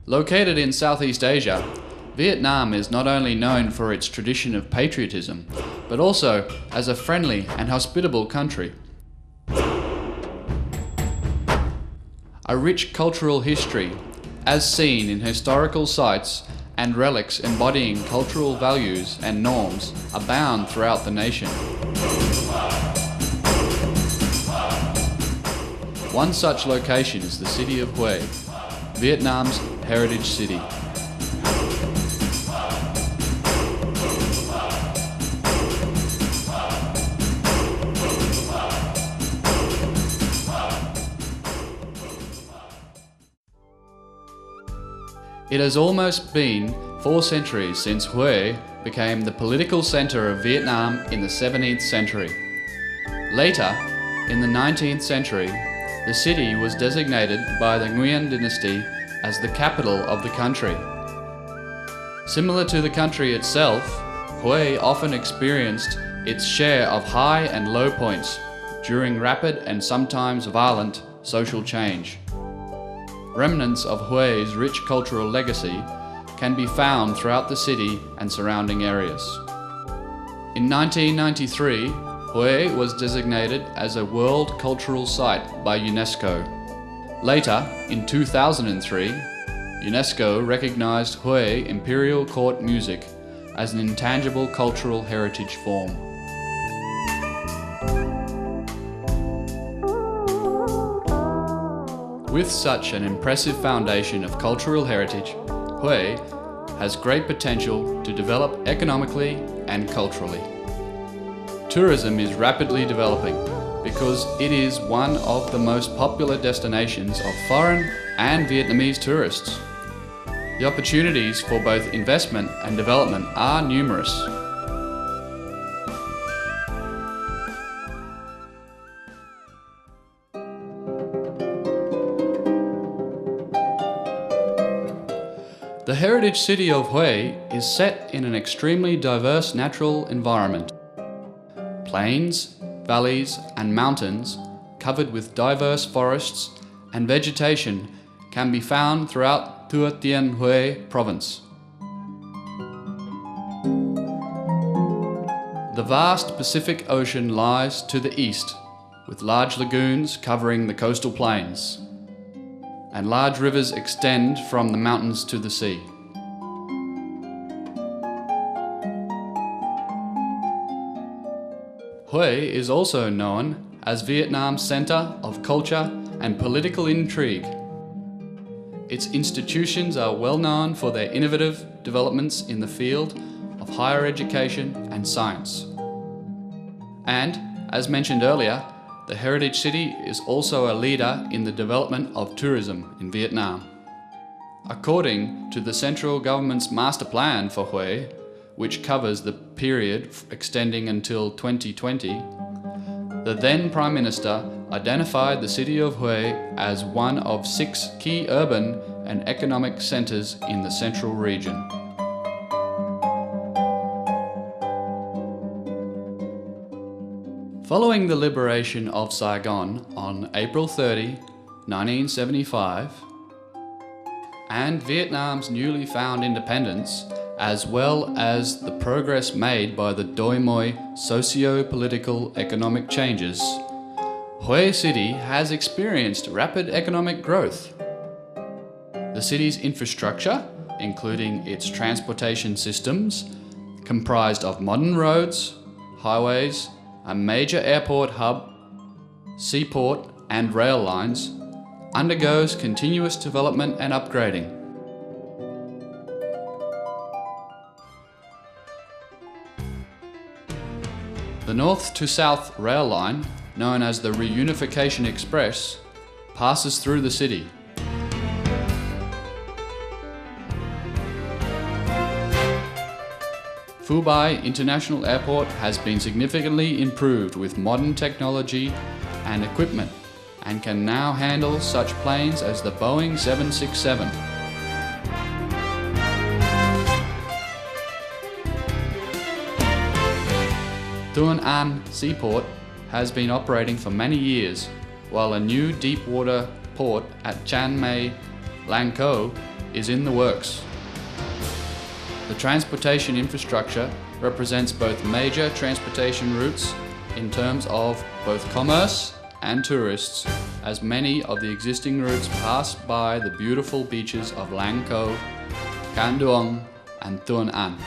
Located in Southeast Asia, Vietnam is not only known for its tradition of patriotism, but also as a friendly and hospitable country. A rich cultural history, as seen in historical sites and relics embodying cultural values and norms, abound throughout the nation. One such location is the city of Hue, Vietnam's heritage city. It has almost been 4 centuries since Hue became the political center of Vietnam in the 17th century. Later, in the 19th century, the city was designated by the Nguyen dynasty as the capital of the country. Similar to the country itself, Hue often experienced its share of high and low points during rapid and sometimes violent social change. Remnants of Hue's rich cultural legacy can be found throughout the city and surrounding areas. In 1993, Hue was designated as a World Cultural Site by UNESCO. Later, in 2003, UNESCO recognized Hue Imperial Court music as an intangible cultural heritage form. With such an impressive foundation of cultural heritage, Hue has great potential to develop economically and culturally. Tourism is rapidly developing because it is one of the most popular destinations of foreign and Vietnamese tourists. The opportunities for both investment and development are numerous. The heritage city of Hue is set in an extremely diverse natural environment. Plains, valleys and mountains covered with diverse forests and vegetation can be found throughout Thừa Thiên Huế province. The vast Pacific Ocean lies to the east, with large lagoons covering the coastal plains, and large rivers extend from the mountains to the sea. Hue is also known as Vietnam's center of culture and political intrigue. Its institutions are well known for their innovative developments in the field of higher education and science. And, as mentioned earlier, the heritage city is also a leader in the development of tourism in Vietnam. According to the central government's master plan for Hue, which covers the period extending until 2020, the then Prime Minister identified the city of Hue as one of 6 key urban and economic centers in the central region. Following the liberation of Saigon on April 30, 1975, and Vietnam's newly found independence, as well as the progress made by the Doi Moi socio-political economic changes, Hue City has experienced rapid economic growth. The city's infrastructure, including its transportation systems, comprised of modern roads, highways, a major airport hub, seaport and rail lines, undergoes continuous development and upgrading. The north to south rail line, known as the Reunification Express, passes through the city. Phu Bai International Airport has been significantly improved with modern technology and equipment and can now handle such planes as the Boeing 767. Thuan An Seaport has been operating for many years, while a new deep water port at Chiang Mai, Lang Co is in the works. The transportation infrastructure represents both major transportation routes in terms of both commerce and tourists, as many of the existing routes pass by the beautiful beaches of Lang Co, Can Duong and Tuan An.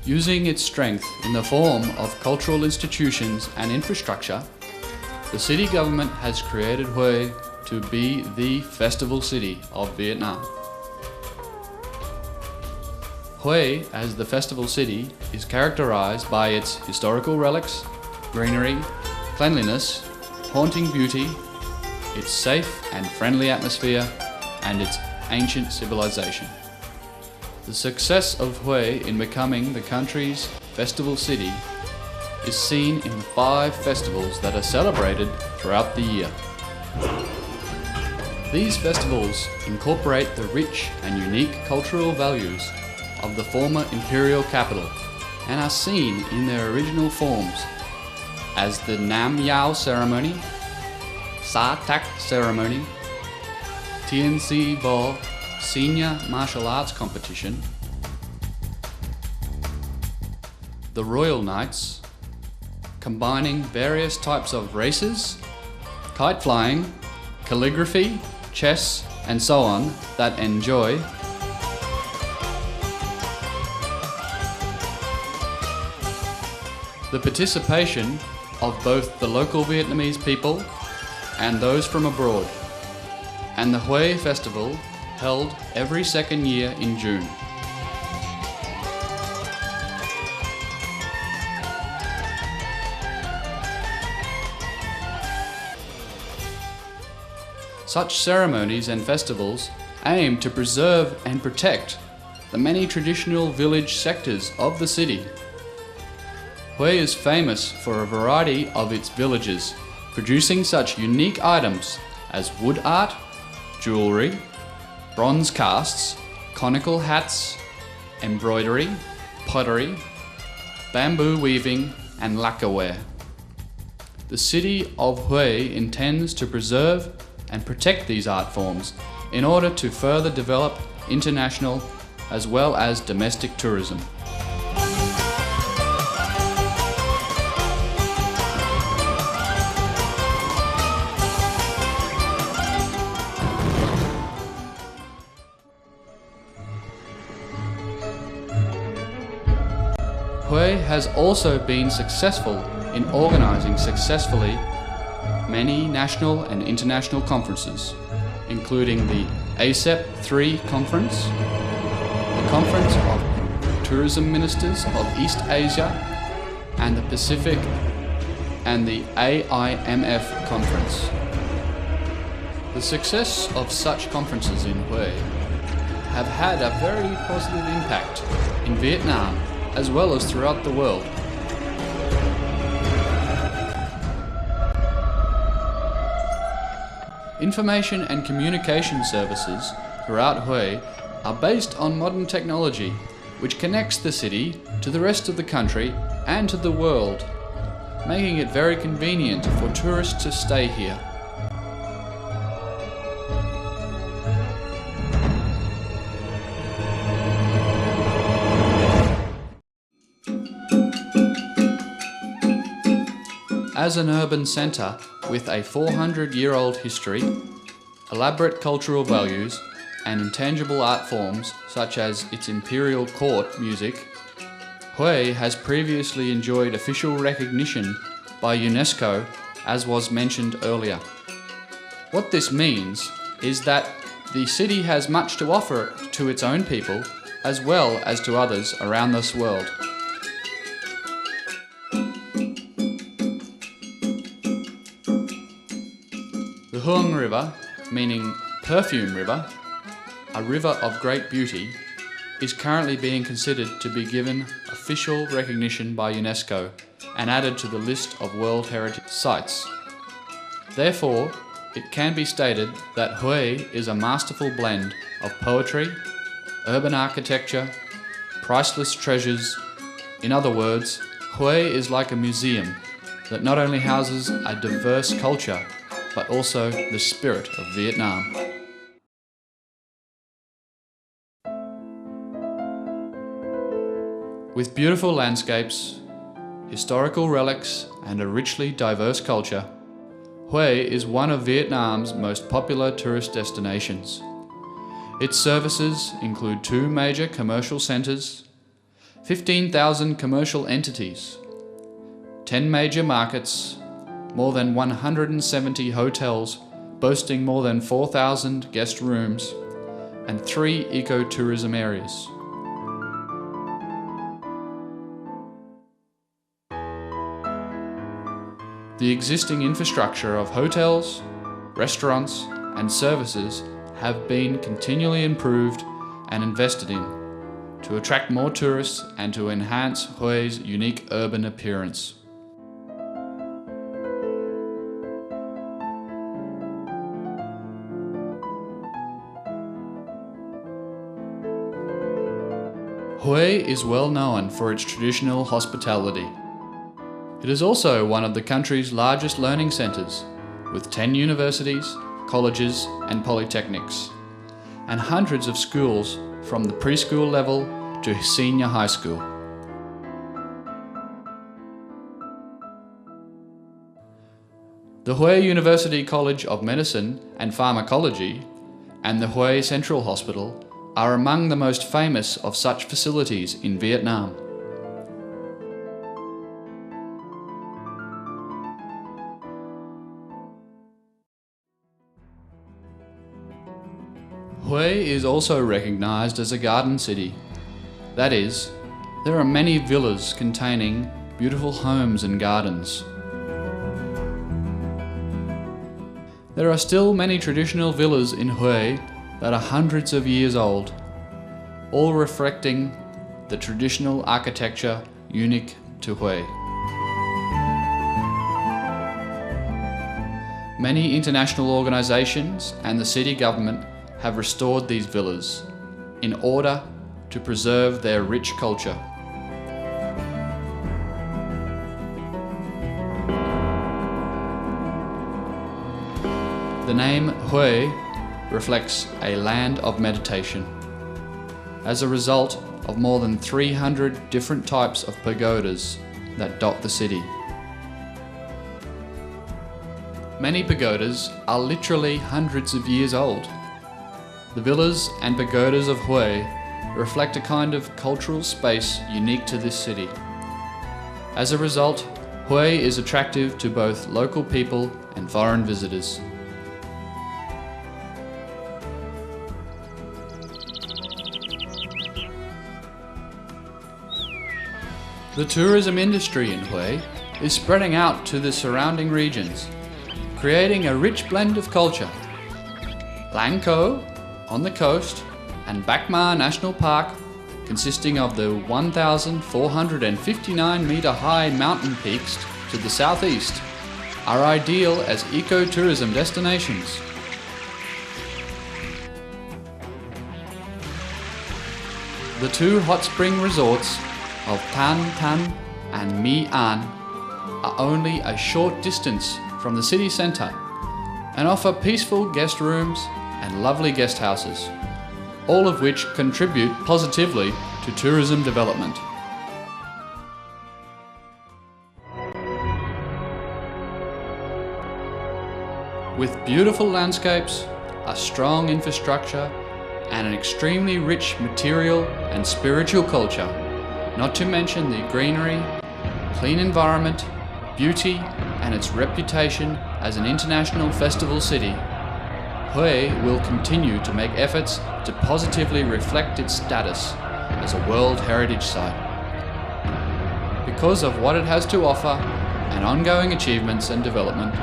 Using its strength in the form of cultural institutions and infrastructure, the city government has created Hue to be the festival city of Vietnam. Hue, as the festival city, is characterized by its historical relics, greenery, cleanliness, haunting beauty, its safe and friendly atmosphere, and its ancient civilization. The success of Hue in becoming the country's festival city is seen in the 5 festivals that are celebrated throughout the year. These festivals incorporate the rich and unique cultural values of the former imperial capital and are seen in their original forms as the Nam Yao ceremony, Sa Tak ceremony, Tien Si Vo senior martial arts competition, the Royal Nights, combining various types of races, kite flying, calligraphy, chess, and so on that enjoy the participation of both the local Vietnamese people and those from abroad, and the Hue Festival held every second year in June. Such ceremonies and festivals aim to preserve and protect the many traditional village sectors of the city. Hue is famous for a variety of its villages, producing such unique items as wood art, jewellery, bronze casts, conical hats, embroidery, pottery, bamboo weaving, and lacquerware. The city of Hue intends to preserve and protect these art forms in order to further develop international as well as domestic tourism. Hue has also been successful in organising successfully many national and international conferences, including the ASEP 3 conference, the Conference of Tourism Ministers of East Asia and the Pacific, and the AIMF conference. The success of such conferences in Hue have had a very positive impact in Vietnam as well as throughout the world. Information and communication services throughout Hue are based on modern technology, which connects the city to the rest of the country and to the world, making it very convenient for tourists to stay here. As an urban centre with a 400-year-old history, elaborate cultural values, and intangible art forms such as its imperial court music, Hue has previously enjoyed official recognition by UNESCO, as was mentioned earlier. What this means is that the city has much to offer to its own people as well as to others around this world. The Huong River, meaning Perfume River, a river of great beauty, is currently being considered to be given official recognition by UNESCO and added to the list of World Heritage Sites. Therefore, it can be stated that Hue is a masterful blend of poetry, urban architecture, priceless treasures. In other words, Hue is like a museum that not only houses a diverse culture, but also the spirit of Vietnam. With beautiful landscapes, historical relics, and a richly diverse culture, Hue is one of Vietnam's most popular tourist destinations. Its services include 2 major commercial centres, 15,000 commercial entities, 10 major markets, more than 170 hotels boasting more than 4,000 guest rooms, and 3 ecotourism areas. The existing infrastructure of hotels, restaurants, and services have been continually improved and invested in to attract more tourists and to enhance Hue's unique urban appearance. Hue is well known for its traditional hospitality. It is also one of the country's largest learning centres, with 10 universities, colleges and polytechnics, and hundreds of schools from the preschool level to senior high school. The Hue University College of Medicine and Pharmacology and the Hue Central Hospital are among the most famous of such facilities in Vietnam. Hue is also recognized as a garden city. That is, there are many villas containing beautiful homes and gardens. There are still many traditional villas in Hue that are hundreds of years old, all reflecting the traditional architecture unique to Hue. Many international organizations and the city government have restored these villas in order to preserve their rich culture. The name Hue reflects a land of meditation. As a result of more than 300 different types of pagodas that dot the city. Many pagodas are literally hundreds of years old. The villas and pagodas of Hue reflect a kind of cultural space unique to this city. As a result, Hue is attractive to both local people and foreign visitors. The tourism industry in Hue is spreading out to the surrounding regions, creating a rich blend of culture. Lang Co on the coast and Bac Ma National Park, consisting of the 1,459 metre high mountain peaks to the southeast, are ideal as ecotourism destinations. The 2 hot spring resorts of Tan Tan and My An are only a short distance from the city centre and offer peaceful guest rooms and lovely guest houses, all of which contribute positively to tourism development. With beautiful landscapes, a strong infrastructure, and an extremely rich material and spiritual culture, not to mention the greenery, clean environment, beauty, and its reputation as an international festival city, Hue will continue to make efforts to positively reflect its status as a World Heritage Site. Because of what it has to offer and ongoing achievements and development,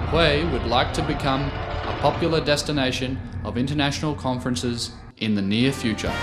Hue would like to become a popular destination of international conferences in the near future.